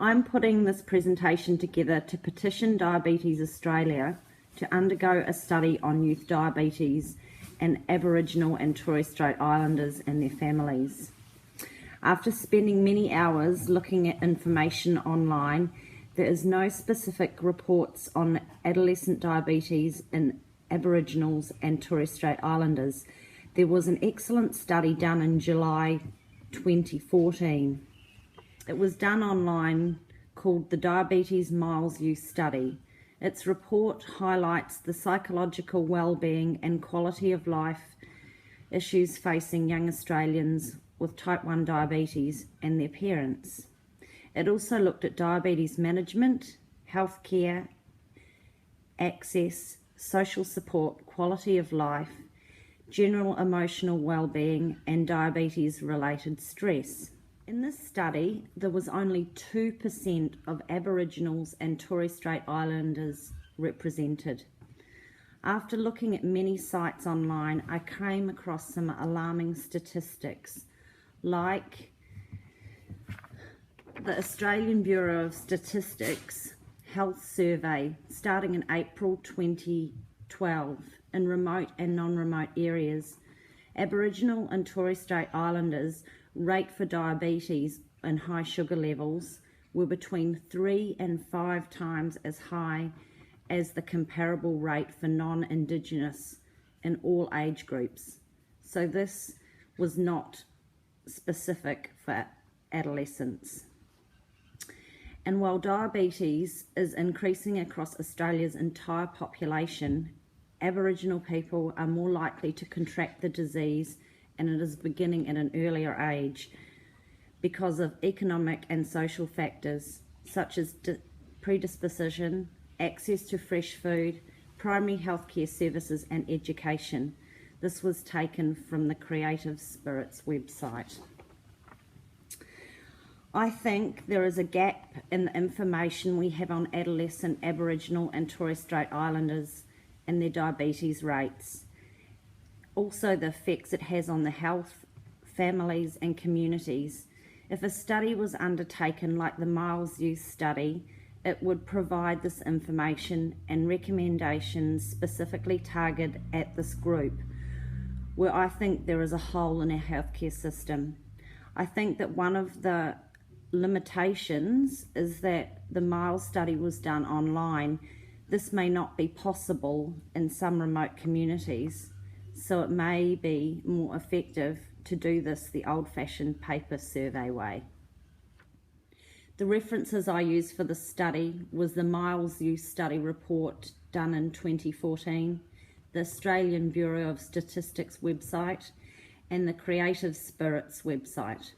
I'm putting this presentation together to petition Diabetes Australia to undergo a study on youth diabetes and Aboriginal and Torres Strait Islanders and their families. After spending many hours looking at information online, there is no specific reports on adolescent diabetes in Aboriginals and Torres Strait Islanders. There was an excellent study done in July 2014. It was done online, called the Diabetes Miles Youth Study. Its report highlights the psychological well-being and quality of life issues facing young Australians with type 1 diabetes and their parents. It also looked at diabetes management, healthcare, access, social support, quality of life, general emotional well-being, and diabetes-related stress. In this study, there was only 2% of Aboriginals and Torres Strait Islanders represented. After looking at many sites online, I came across some alarming statistics, like the Australian Bureau of Statistics Health Survey starting in April 2012 in remote and non-remote areas. Aboriginal and Torres Strait Islanders rate for diabetes and high sugar levels were between 3 and 5 times as high as the comparable rate for non-Indigenous in all age groups. So this was not specific for adolescents. And while diabetes is increasing across Australia's entire population, Aboriginal people are more likely to contract the disease, and it is beginning at an earlier age because of economic and social factors such as predisposition, access to fresh food, primary healthcare services and education. This was taken from the Creative Spirits website. I think there is a gap in the information we have on adolescent Aboriginal and Torres Strait Islanders and their diabetes rates. Also the effects it has on the health, families and communities. If a study was undertaken like the Miles Youth Study, it would provide this information and recommendations specifically targeted at this group, where I think there is a hole in our healthcare system. I think that one of the limitations is that the Miles study was done online. This may not be possible in some remote communities, so it may be more effective to do this the old-fashioned paper survey way. The references I used for the study was the Miles Youth Study report done in 2014, the Australian Bureau of Statistics website, and the Creative Spirits website.